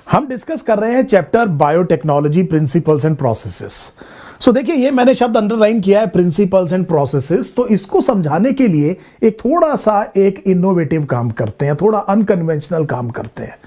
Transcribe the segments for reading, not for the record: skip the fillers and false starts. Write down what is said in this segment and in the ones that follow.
हम डिस्कस कर रहे हैं chapter biotechnology principles and processes. So देखिए, ये मैंने शब्द अंडरलाइन किया है, प्रिंसिपल्स एंड प्रोसेसेस। तो इसको समझाने के लिए एक थोड़ा सा एक इनोवेटिव काम करते हैं, थोड़ा अनकन्वेंशनल काम करते हैं।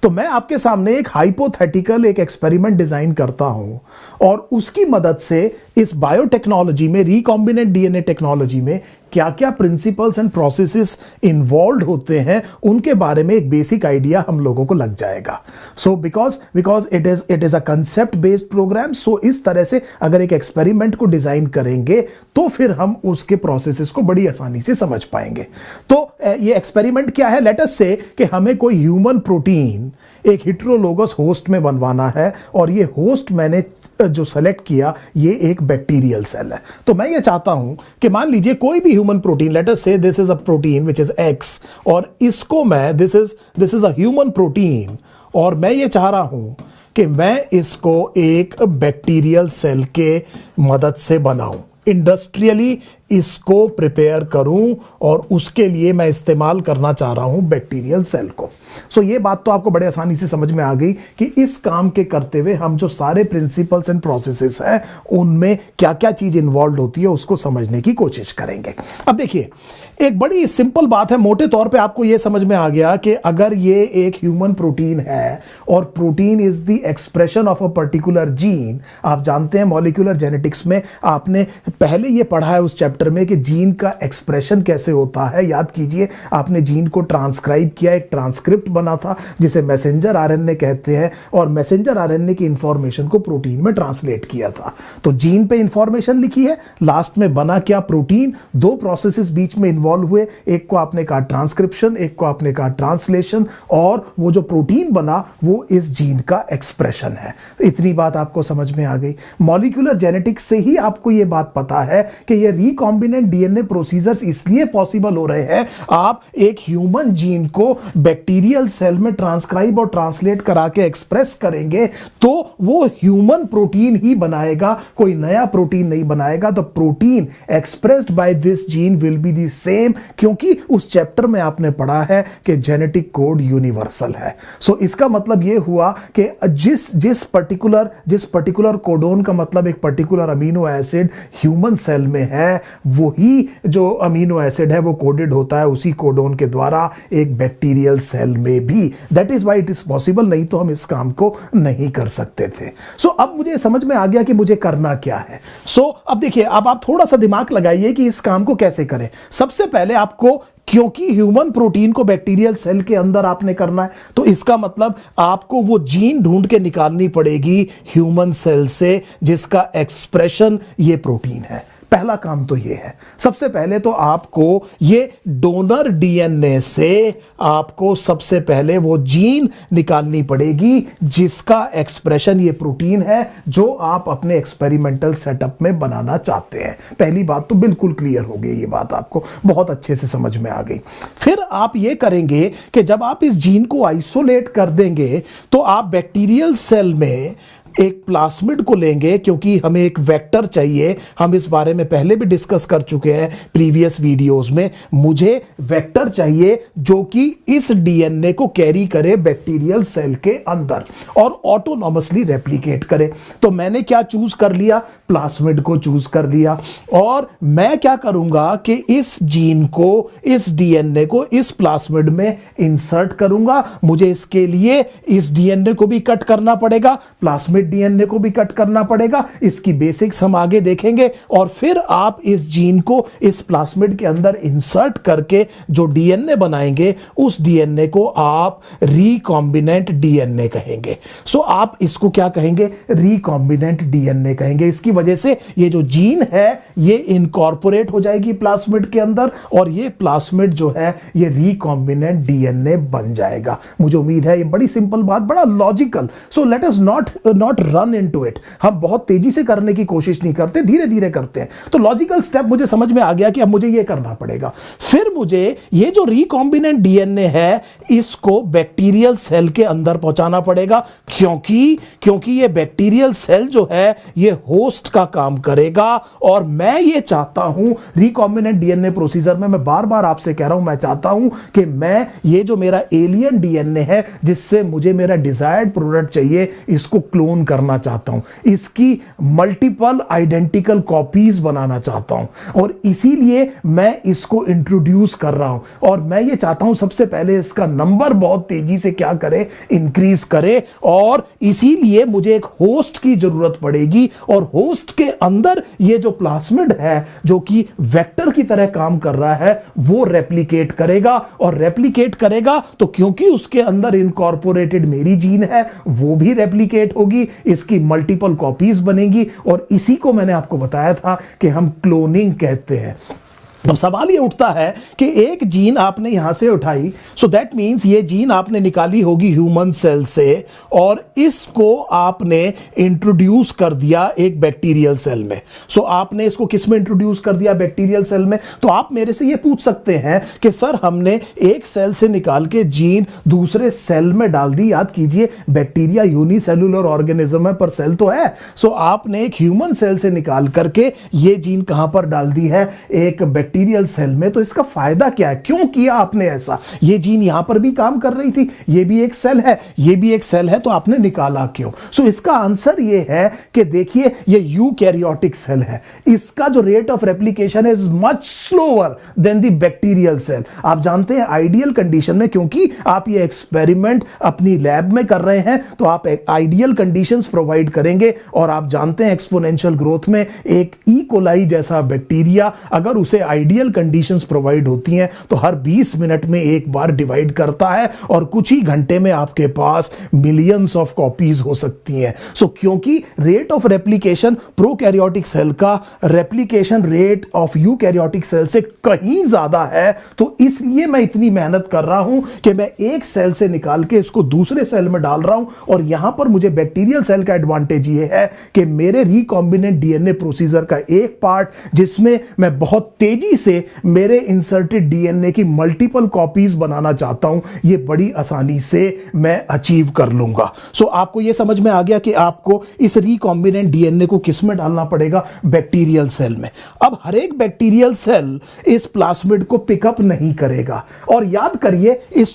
तो मैं आपके सामने एक हाइपोथेटिकल एक एक्सपेरिमेंट डिजाइन करता हूं और उसकी मदद से इस बायोटेक्नोलॉजी में, रिकॉम्बिनेंट डीएनए टेक्नोलॉजी में क्या क्या प्रिंसिपल्स एंड प्रोसेसेस इन्वॉल्व होते हैं उनके बारे में एक बेसिक आइडिया हम लोगों को लग जाएगा। So because it is a concept based programme. So इस तरह से अगर एक एक्सपेरिमेंट को डिजाइन करेंगे तो फिर हम उसके प्रोसेसेस को बड़ी आसानी से समझ पाएंगे। तो ये एक्सपेरिमेंट क्या है? लेट अस से कि हमें कोई ह्यूमन प्रोटीन एक हेटेरोलोगस होस्ट में बनवाना है और ये होस्ट मैंने जो सेलेक्ट किया ये एक बैक्टीरियल सेल है। तो मैं ये चाहता हूं कि मान लीजिए कोई भी ह्यूमन प्रोटीन, लेट अस से this is a protein which is x, और इसको मैं this is a human protein, और मैं ये चाह रहा हूं कि मैं इसको एक बैक्टीरियल सेल के मदद से बनाऊं, इंडस्ट्रियली इसको प्रिपेयर करूं, और उसके लिए मैं इस्तेमाल करना चाह रहा हूं बैक्टीरियल सेल को। सो ये बात तो आपको बड़े आसानी से समझ में आ गई कि इस काम के करते हुए हम जो सारे प्रिंसिपल्स एंड प्रोसेसेस हैं उनमें क्या क्या चीज इन्वॉल्व होती है उसको समझने की कोशिश करेंगे। अब देखिए, एक बड़ी सिंपल बात है, मोटे तौर पे आपको यह समझ में आ गया कि अगर ये एक ह्यूमन प्रोटीन है और protein is the expression of a particular gene. आप जानते हैं मॉलिक्यूलर जेनेटिक्स में आपने पहले ये पढ़ा है उस चैप्टर में कि जीन का एक्सप्रेशन कैसे होता है। याद कीजिए, आपने जीन को ट्रांसक्राइब किया, एक ट्रांसक्रिप्ट बना था जिसे मैसेंजर आरएनए कहते हैं, और मैसेंजर आरएनए की इंफॉर्मेशन को प्रोटीन में ट्रांसलेट किया था। तो जीन पे इंफॉर्मेशन लिखी है, लास्ट में बना क्या? प्रोटीन। दो प्रोसेसेस बीच में इन्वॉल्व हुए, एक को आपने कहा ट्रांसक्रिप्शन, एक को आपने कहा ट्रांसलेशन, और वो जो प्रोटीन बना वो इस जीन का एक्सप्रेशन है। इतनी बात आपको समझ में आ गई। मॉलिक्यूलर जेनेटिक्स से ही आपको यह बात पता है कि ये रिकॉम्बिनेंट डीएनए प्रोसीजर्स इसलिए पॉसिबल हो रहे हैं। आप एक ह्यूमन जीन को बैक्टीरियल सेल में ट्रांसक्राइब और ट्रांसलेट करा के एक्सप्रेस करेंगे तो वो ह्यूमन प्रोटीन ही बनाएगा, कोई नया प्रोटीन नहीं बनाएगा। The protein expressed by this gene will be the same, क्योंकि उस चैप्टर में आपने पढ़ा है कि जेनेटिक कोड यूनिवर्सल है। सो इसका मतलब यह हुआ कि जिस पर्टिकुलर कोडोन का मतलब एक particular amino acid human cell में है, वही जो अमीनो एसिड है वो कोडेड होता है उसी कोडोन के द्वारा एक बैक्टीरियल सेल में भी। That is why it is possible, नहीं तो हम इस काम को नहीं कर सकते थे। सो अब मुझे समझ में आ गया कि मुझे करना क्या है। सो अब देखिए, अब आप थोड़ा सा दिमाग लगाइए कि इस काम को कैसे करें। सबसे पहले आपको, क्योंकि ह्यूमन प्रोटीन को बैक्टीरियल सेल के अंदर आपने करना है, तो इसका मतलब आपको वो जीन ढूंढ के निकालनी पड़ेगी ह्यूमन सेल से जिसका एक्सप्रेशन ये प्रोटीन है। पहला काम तो ये है। सबसे पहले तो आपको ये डोनर डीएनए से आपको सबसे पहले वो जीन निकालनी पड़ेगी जिसका एक्सप्रेशन ये प्रोटीन है जो आप अपने एक्सपेरिमेंटल सेटअप में बनाना चाहते हैं। पहली बात तो बिल्कुल क्लियर हो गई, ये बात आपको बहुत अच्छे से समझ में आ गई। फिर आप ये करेंगे कि जब आप इस जीन को आइसोलेट कर देंगे तो आप बैक्टीरियल सेल में एक प्लास्मिड को लेंगे, क्योंकि हमें एक वेक्टर चाहिए। हम इस बारे में पहले भी डिस्कस कर चुके हैं प्रीवियस वीडियोस में। मुझे वेक्टर चाहिए जो कि इस डीएनए को कैरी करे बैक्टीरियल सेल के अंदर और ऑटोनॉमसली रेप्लिकेट करे। तो मैंने क्या चूज कर लिया? प्लास्मिड को चूज कर लिया। और मैं क्या करूंगा कि इस जीन को, इस डीएनए को इस प्लास्मिड में इंसर्ट करूंगा। मुझे इसके लिए इस डीएनए को भी कट करना पड़ेगा, प्लास्मिड डीएनए को भी कट करना पड़ेगा। इसकी बेसिक्स हम आगे देखेंगे। और फिर आप इस जीन को इस प्लास्मिड के अंदर इंसर्ट करके जो डीएनए बनाएंगे उस डीएनए को आप रिकॉम्बिनेंट डीएनए कहेंगे। सो आप इसको क्या कहेंगे? रिकॉम्बिनेंट डीएनए कहेंगे। इसकी वजह से ये जो जीन है ये इनकॉर्पोरेट हो जाएगी प्लास्मिड के अंदर, और ये प्लास्मिड जो है ये रिकॉम्बिनेंट डीएनए बन जाएगा। मुझे उम्मीद है ये बड़ी सिंपल बात, बड़ा logical. So let us not not run into it, हम बहुत तेजी से करने की कोशिश नहीं करते, धीरे धीरे करते हैं। तो लॉजिकल स्टेप मुझे समझ में आ गया कि अब मुझे ये करना पड़ेगा। फिर मुझे ये जो रिकॉम्बिनेंट डीएनए है इसको बैक्टीरियल सेल के अंदर पहुंचाना पड़ेगा, क्योंकि ये बैक्टीरियल सेल जो है ये होस्ट का काम करेगा। और मैं ये चाहता हूं रिकॉम्बिनेंट डीएनए प्रोसीजर में, मैं बार बार आपसे कह रहा हूं, मैं चाहता हूं कि मैं ये जो मेरा एलियन डीएनए है जिससे मुझे मेरा डिजायर्ड प्रोडक्ट चाहिए, इसको क्लोन करना चाहता हूं, इसकी मल्टीपल आइडेंटिकल कॉपीज बनाना चाहता हूं, और इसीलिए मैं इसको इंट्रोड्यूस कर रहा हूं। और मैं ये चाहता हूं सबसे पहले इसका नंबर बहुत तेजी से क्या करे, इंक्रीज करे। और इसीलिए मुझे एक होस्ट की जरूरत पड़ेगी, और होस्ट के अंदर ये जो प्लास्मिड है जो कि वेक्टर की तरह काम कर रहा है वो रेप्लिकेट करेगा। और रेप्लिकेट करेगा तो क्योंकि उसके अंदर इनकॉर्पोरेटेड मेरी जीन है वो भी रेप्लिकेट होगी, इसकी मल्टीपल कॉपीज बनेगी, और इसी को मैंने आपको बताया था कि हम क्लोनिंग कहते हैं। अब सवाल ये उठता है कि एक जीन आपने यहां से उठाई, सो दैट मींस ये जीन आपने निकाली होगी ह्यूमन सेल से, और इसको आपने इंट्रोड्यूस कर दिया एक बैक्टीरियल सेल में। सो आपने इसको किस में इंट्रोड्यूस कर दिया, बैक्टीरियल सेल में। तो आप मेरे से ये पूछ सकते हैं कि सर हमने एक सेल से निकाल के जीन दूसरे सेल में डाल दी। याद कीजिए बैक्टीरिया यूनिसेलुलर ऑर्गेनिज्म है पर सेल तो है। सो आपने एक ह्यूमन सेल से निकाल करके ये जीन कहां पर डाल दी है, एक बैक्टीरियल सेल में। तो इसका फायदा क्या है, क्यों किया आपने ऐसा? ये जीन यहां पर भी काम कर रही थी, ये भी एक सेल है, ये भी एक सेल है, तो आपने निकाला क्यों? सो इसका आंसर ये है कि देखिए ये यूकैरियोटिक सेल है, इसका जो rate of replication is much slower than the bacterial cell. आप जानते हैं आइडियल कंडीशन में, क्योंकि आप ये एक्सपेरिमेंट अपनी लैब में कर रहे हैं तो आप आइडियल कंडीशंस प्रोवाइड करेंगे, और आप जानते हैं एक्सपोनेंशियल ग्रोथ में एक ई कोलाई जैसा बैक्टीरिया अगर उसे आइडियल कंडीशंस प्रोवाइड होती हैं तो हर 20 मिनट में एक बार डिवाइड करता है, और कुछ ही घंटे में आपके पास मिलियंस ऑफ कॉपीज हो सकती हैं। सो क्योंकि rate of replication prokaryotic cell का replication rate of eukaryotic cell से कहीं ज्यादा है, तो इसलिए मैं इतनी मेहनत कर रहा हूं कि मैं एक सेल से निकाल के इसको दूसरे सेल में डाल रहा हूं। और यहां पर मुझे बैक्टीरियल सेल का एडवांटेज ये है कि मेरे रिकॉम्बिनेंट डीएनए प्रोसीजर का एक पार्ट जिसमें मैं बहुत तेजी से मेरे इंसर्टेड डीएनए की मल्टीपल कॉपीज बनाना चाहता हूं, ये बड़ी आसानी से मैं अचीव कर लूंगा। सो आपको यह समझ में आ गया कि आपको इस रिकॉम्बिनेंट डीएनए को किस में डालना पड़ेगा, बैक्टीरियल सेल में। अब हर एक बैक्टीरियल सेल इस प्लास्मिड को पिकअप नहीं करेगा, और याद करिए इस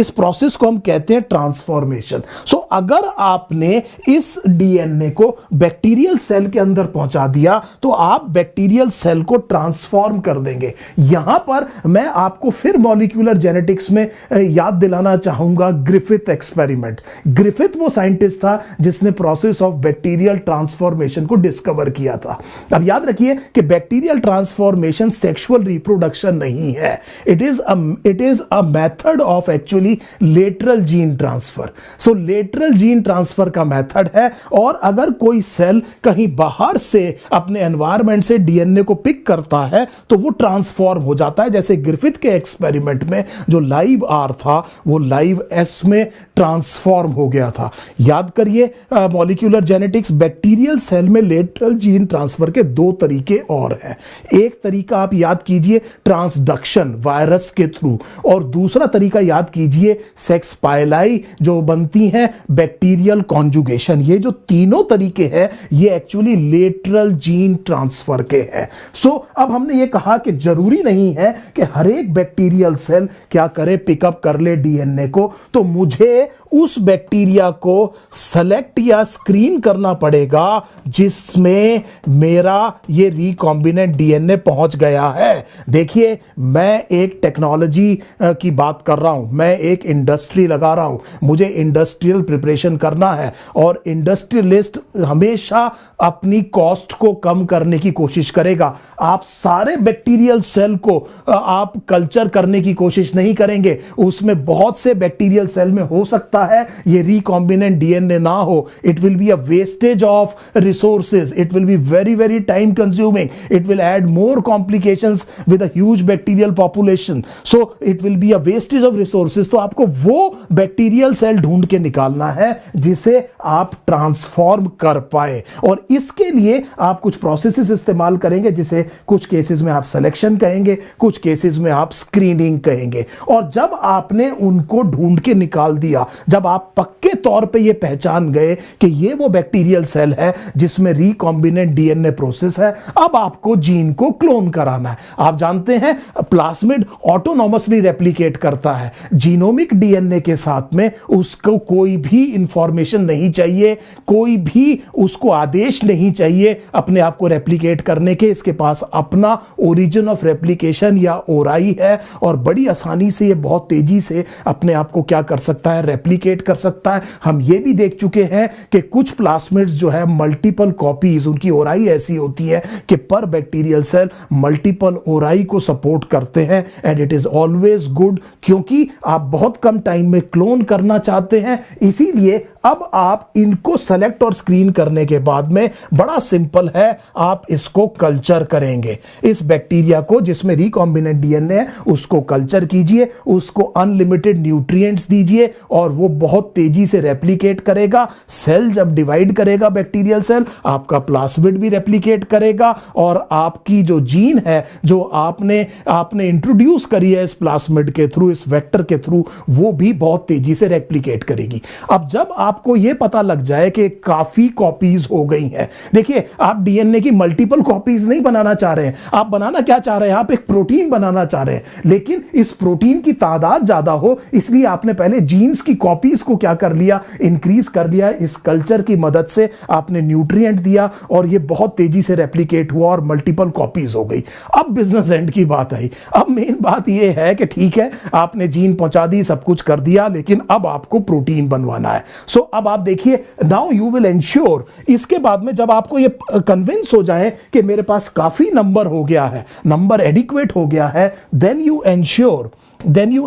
प्रोसेस को हम कहते हैं ट्रांसफॉर्मेशन। सो अगर आपने इस डीएनए को बैक्टीरियल सेल के अंदर पहुंचा दिया तो आप बैक्टीरियल सेल को ट्रांसफॉर्म कर देंगे। यहां पर मैं आपको फिर मॉलिक्यूलर जेनेटिक्स में याद दिलाना चाहूंगा ग्रिफिथ एक्सपेरिमेंट। ग्रिफिथ वो साइंटिस्ट था जिसने प्रोसेस ऑफ बैक्टीरियल ट्रांसफॉर्मेशन को डिस्कवर किया था। अब याद रखिए कि बैक्टीरियल ट्रांसफॉर्मेशन सेक्सुअल रिप्रोडक्शन नहीं है, it is a method of actually lateral gene transfer. So lateral gene transfer का मेथड है, और अगर कोई सेल कहीं बाहर से अपने एनवायरमेंट से डीएनए को पिक करता है तो वो ट्रांसफॉर्म हो जाता है। जैसे ग्रिफिथ के एक्सपेरिमेंट में जो लाइव आर था वो लाइव एस में ट्रांसफॉर्म हो गया था। याद करिए मॉलिक्यूलर जेनेटिक्स, बैक्टीरियल सेल में लेटरल जीन ट्रांसफर के दो तरीके और हैं। एक तरीका आप याद कीजिए ट्रांसडक्शन वायरस के थ्रू, और दूसरा तरीका याद कीजिए सेक्स पाइलाई जो बनती हैं बैक्टीरियल कॉन्जुगेशन। ये जो तीनों तरीके हैं ये एक्चुअली लेटरल जीन ट्रांसफर के हैं। सो अब हमने ये कहा कि जरूरी नहीं है कि हर एक बैक्टीरियल सेल क्या करे, पिकअप कर ले डीएनए को। तो मुझे उस बैक्टीरिया को सेलेक्ट या स्क्रीन करना पड़ेगा जिसमें मेरा ये रिकॉम्बिनेंट डीएनए पहुंच गया है। देखिए मैं एक टेक्नोलॉजी की बात कर रहा हूं, मैं एक इंडस्ट्री लगा रहा हूं, मुझे इंडस्ट्रियल प्रिपरेशन करना है, और इंडस्ट्रियलिस्ट हमेशा अपनी कॉस्ट को कम करने की कोशिश करेगा। आप सारे बैक्टीरियल सेल को आप कल्चर करने की कोशिश नहीं करेंगे, उसमें बहुत से बैक्टीरियल सेल में हो सकता है ये रिकॉम्बिनेंट डीएनए ना हो, it will be a wastage of resources, it will be very very time consuming, it will add more complications with a huge bacterial population, so it will be a wastage of resources. तो आपको वो bacterial cell ढूंढ के निकालना है जिसे आप transform कर पाए, और इसके लिए आप कुछ प्रोसेसेस इस्तेमाल करेंगे जिसे कुछ केसेस में आप सिलेक्शन कहेंगे, कुछ केसेस में आप स्क्रीनिंग कहेंगे। और जब आपने उनको ढूंढ के निकाल दिया, जब आप पक्के तौर पे ये पहचान गए कि ये वो बैक्टीरियल सेल है जिसमें रिकॉम्बिनेंट डीएनए प्रोसेस है, अब आपको जीन को क्लोन कराना है। आप जानते हैं प्लाज्मिड ऑटोनॉमसली रेप्लिकेट करता है, जीनोमिक डीएनए के साथ में उसको कोई भी इंफॉर्मेशन नहीं चाहिए, कोई भी उसको आदेश नहीं चाहिए अपने आप को रेप्लिकेट करने के। इसके पास अपना ओरिजिन ऑफ रेप्लिकेशन या ओराई है, और बड़ी आसानी से ये बहुत तेजी से अपने आप को क्या कर सकता है, रेप्लिकेट कर सकता है। हम ये भी देख चुके हैं कि कुछ प्लाज्मिड्स जो है मल्टीपल कॉपीज, उनकी ओराई ऐसी होती है कि पर बैक्टीरियल सेल मल्टीपल ओराई को सपोर्ट करते हैं, and it is always good, क्योंकि आप बहुत कम टाइम में क्लोन करना चाहते हैं। इसीलिए अब आप इनको सेलेक्ट और स्क्रीन करने के बाद में बड़ा सिंपल है, आप इसको कल्चर करेंगे। इस बैक्टीरिया को जिसमें रिकॉम्बिनेंट डीएनए है उसको कल्चर कीजिए, उसको अनलिमिटेड न्यूट्रिएंट्स दीजिए, और वो बहुत तेजी से रेप्लिकेट करेगा। सेल जब डिवाइड करेगा बैक्टीरियल सेल, आपका प्लाज्मिड भी रेप्लिकेट करेगा, और आपकी जो जीन है जो आपने इंट्रोड्यूस करी है इस प्लाज्मिड के थ्रू, इस वेक्टर के थ्रू, वो भी बहुत तेजी से रेप्लिकेट करेगी। अब जब आपको यह पता लग जाए कि काफी कॉपीज हो गई हैं, देखिए आप डीएनए की मल्टीपल कॉपीज नहीं बनाना चाह रहे हैं, आप बनाना क्या चाह रहे हैं, आप एक प्रोटीन बनाना चाह रहे हैं, लेकिन इस प्रोटीन की तादाद ज्यादा हो, इसलिए आपने पहले जीन्स की कॉपीज को क्या कर लिया, इंक्रीज कर लिया। इस कल्चर की मदद से आपने न्यूट्रिएंट दिया और यह बहुत तेजी से रेप्लिकेट हुआ और मल्टीपल कॉपीज हो गई। अब बिजनेस एंड की बात आई। अब मेन बात यह है कि ठीक है, आपने जीन पहुंचा दी, सब कुछ कर दिया, लेकिन अब आपको प्रोटीन बनवाना है। सो अब आप देखिए, नाउ यू विल एंश्योर, इसके बाद में जब आपको ये कन्विंस हो जाए कि मेरे पास काफी नंबर हो गया है, नंबर एडिक्वेट हो गया है, then you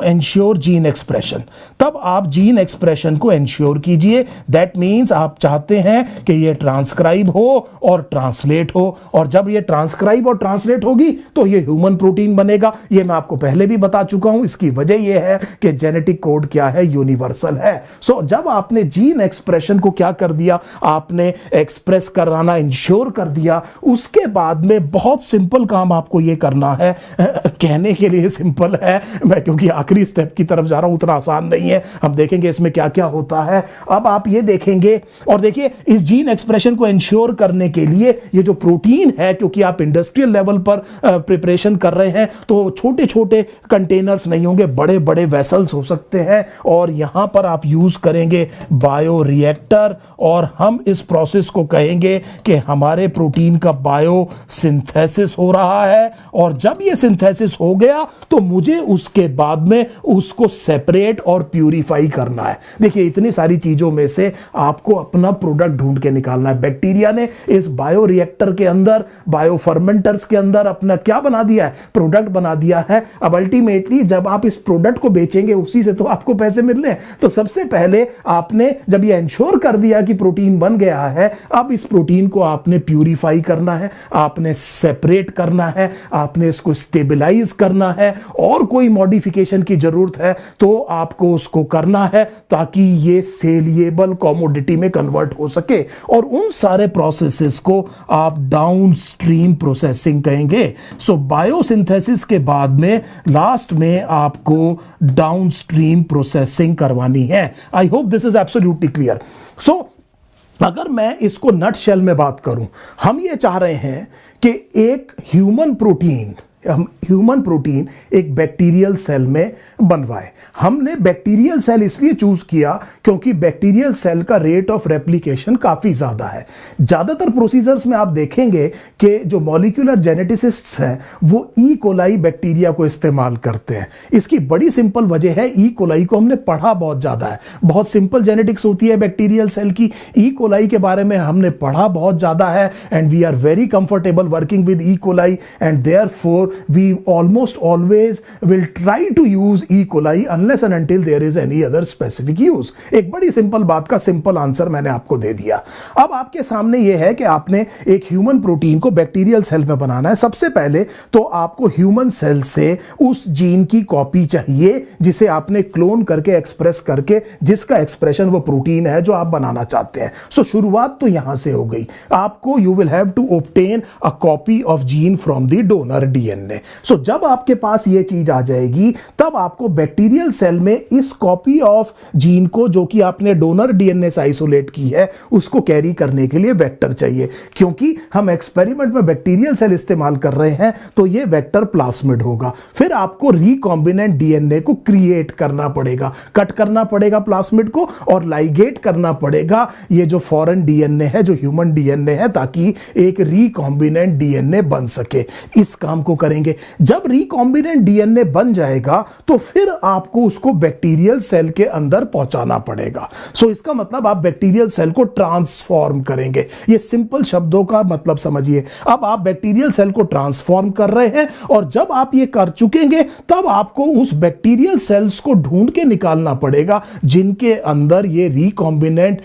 ensure gene expression. तब आप जीन एक्सप्रेशन को एंश्योर कीजिए। दैट मींस आप चाहते हैं कि ये ट्रांसक्राइब हो और ट्रांसलेट हो, और जब ये ट्रांसक्राइब और ट्रांसलेट होगी तो ये ह्यूमन प्रोटीन बनेगा। ये मैं आपको पहले भी बता चुका हूं। इसकी वजह यह है कि जेनेटिक कोड क्या है, यूनिवर्सल है। सो जब आपने जीन एक्सप्रेशन को क्या कर दिया, आपने एक्सप्रेस कराना इंश्योर कर दिया, उसके बाद में बहुत सिंपल काम आपको यह करना है। कहने के लिए सिंपल है, मैं क्योंकि आखिरी स्टेप की तरफ जा रहा हूं, उतना आसान नहीं है। हम देखेंगे इसमें क्या क्या होता है। अब आप ये देखेंगे, और देखिए इस जीन एक्सप्रेशन को इंश्योर करने के लिए ये जो प्रोटीन है, क्योंकि आप इंडस्ट्रियल लेवल पर प्रिपरेशन कर रहे हैं, तो छोटे छोटे कंटेनर्स नहीं होंगे, बड़े बड़े वेसल्स हो सकते हैं, और यहां पर आप यूज करेंगे बायो रिएक्टर, और हम इस प्रोसेस को कहेंगे कि हमारे प्रोटीन का बायो सिंथेसिस हो रहा है। और जब ये सिंथेसिस हो गया तो मुझे उसके बाद में उसको सेपरेट और प्यूरिफाई करना है। देखिए इतनी सारी चीजों में से आपको अपना प्रोडक्ट ढूंढ के निकालना है। बैक्टीरिया ने इस बायो रिएक्टर के अंदर, बायो फर्मेंटर्स के अंदर अपना क्या बना दिया है, प्रोडक्ट बना दिया है। अब अल्टीमेटली जब आप इस प्रोडक्ट को बेचेंगे, उसी से तो आपको पैसे मिलने हैं। तो सबसे पहले आपने जब ये इंश्योर कर दिया कि प्रोटीन बन गया है, अब इस प्रोटीन को आपने प्यूरिफाई करना है, आपने सेपरेट करना है, आपने इसको स्टेबलाइज करना है, और कोई मॉडिफिकेशन की जरूरत है तो आपको उसको करना है ताकि ये सेलिएबल कमोडिटी में कन्वर्ट हो सके। और उन सारे प्रोसेसेस को आप डाउनस्ट्रीम प्रोसेसिंग कहेंगे। सो बायोसिंथेसिस के बाद में लास्ट में आपको डाउनस्ट्रीम प्रोसेसिंग करवानी है। I hope this is absolutely clear. So अगर मैं इसको नट शेल में बात करूं, हम ये चाह रहे हैं कि एक ह्यूमन प्रोटीन एक बैक्टीरियल सेल में बनवाए। हमने बैक्टीरियल सेल इसलिए चूज किया क्योंकि बैक्टीरियल सेल का रेट ऑफ रेप्लिकेशन काफी ज्यादा है। ज्यादातर प्रोसीजर्स में आप देखेंगे कि जो मॉलिक्यूलर जेनेटिसिस्ट्स हैं वो ई कोलाई बैक्टीरिया को इस्तेमाल करते हैं। इसकी बड़ी सिंपल वजह है, ई कोलाई को हमने पढ़ा बहुत ज्यादा है, बहुत सिंपल जेनेटिक्स होती है बैक्टीरियल सेल की। ई कोलाई के बारे में हमने पढ़ा बहुत ज्यादा है, and we are very comfortable working with E coli, and therefore we almost always will try to use E. coli unless and until there is any other specific use. एक बड़ी सिंपल बात का सिंपल आंसर मैंने आपको दे दिया। अब आपके सामने यह है कि आपने एक ह्यूमन प्रोटीन को बैक्टीरियल सेल में बनाना है। सबसे पहले तो आपको ह्यूमन सेल से उस जीन की कॉपी चाहिए जिसे आपने क्लोन करके एक्सप्रेस करके जिसका एक्सप्रेशन वो प्रोटीन है जो आप बनाना चाहते हैं। सो शुरुआत तो यहां से हो गई। आपको you will have to obtain a copy of gene from the donor DNA. So जब आपके पास ये चीज आ जाएगी तब आपको बैक्टीरियल सेल में इस कॉपी ऑफ जीन को जो कि आपने डोनर डीएनए से आइसोलेट की है उसको कैरी करने के लिए वेक्टर चाहिए। क्योंकि हम एक्सपेरिमेंट में बैक्टीरियल सेल इस्तेमाल कर रहे हैं तो ये वेक्टर प्लास्मिड होगा। फिर आपको रिकॉम्बिनेंट डीएनए को क्रिएट करना पड़ेगा, कट करना पड़ेगा प्लास्मिड को और लाइगेट करना पड़ेगा ये जो फॉरेन डीएनए है, जो ह्यूमन डीएनए है, ताकि एक रिकॉम्बिनेंट डीएनए बन सके। इस काम को करेंगे। जब रिकॉम्बिनेंट डीएनए बन जाएगा तो फिर आपको उसको बैक्टीरियल सेल के अंदर पहुंचाना पड़ेगा। सो इसका मतलब आप बैक्टीरियल सेल को ट्रांसफॉर्म करेंगे। ये सिंपल शब्दों का मतलब समझिए। अब आप बैक्टीरियल सेल को ट्रांसफॉर्म कर रहे हैं और जब आप ये कर चुकेंगे तब आपको उस बैक्टीरियल सेल्स को ढूंढ के निकालना पड़ेगा जिनके अंदर ये रिकॉम्बिनेंट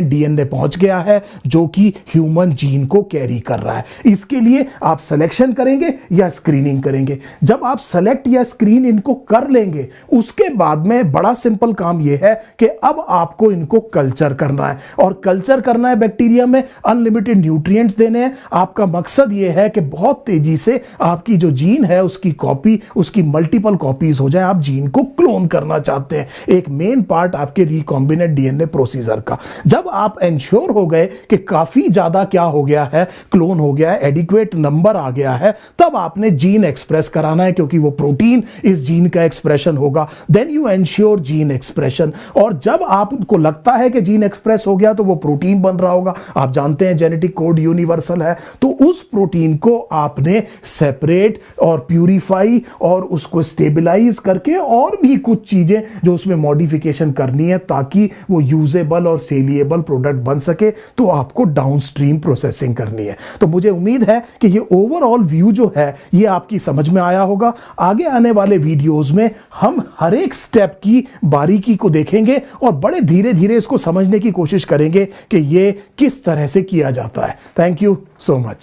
डीएनए पहुंच गया है जो कि ह्यूमन जीन को कैरी कर रहा है। इसके लिए आप सिलेक्शन करेंगे या स्क्रीनिंग करेंगे। जब आप सेलेक्ट या स्क्रीन इनको कर लेंगे उसके बाद में बड़ा सिंपल काम यह है कि अब आपको इनको कल्चर करना है और कल्चर करना है बैक्टीरिया में, अनलिमिटेड न्यूट्रिएंट्स देने हैं। आपका मकसद यह है कि बहुत तेजी से आपकी जो जीन है उसकी कॉपी, उसकी मल्टीपल कॉपीज हो जाए। आप जीन को क्लोन करना चाहते हैं, एक मेन पार्ट आपके रिकॉम्बिनेंट डीएनए प्रोसीजर का। जब आप इंश्योर हो गए कि काफी ज्यादा क्या हो गया है, क्लोन हो गया है, एडिक्वेट नंबर आ गया है, तब आपने जीन एक्सप्रेस कराना है क्योंकि वो प्रोटीन इस जीन का एक्सप्रेशन होगा। Then you ensure gene expression. और जब आपको लगता है कि जीन एक्सप्रेस हो गया तो वो प्रोटीन बन रहा होगा। आप जानते हैं जेनेटिक कोड यूनिवर्सल है, तो उस प्रोटीन को आपने सेपरेट और प्यूरिफाई और उसको स्टेबलाइज करके और भी कुछ चीजें जो उसमें मॉडिफिकेशन करनी है ताकि वो यूजेबल और सेलिएबल प्रोडक्ट बन सके, तो आपको डाउनस्ट्रीम प्रोसेसिंग करनी है। तो मुझे उम्मीद है कि ये ओवरऑल व्यू जो है ये आपकी समझ में आया होगा। आगे आने वाले वीडियोस में हम हर एक स्टेप की बारीकी को देखेंगे और बड़े धीरे धीरे इसको समझने की कोशिश करेंगे कि ये किस तरह से किया जाता है। Thank you so much.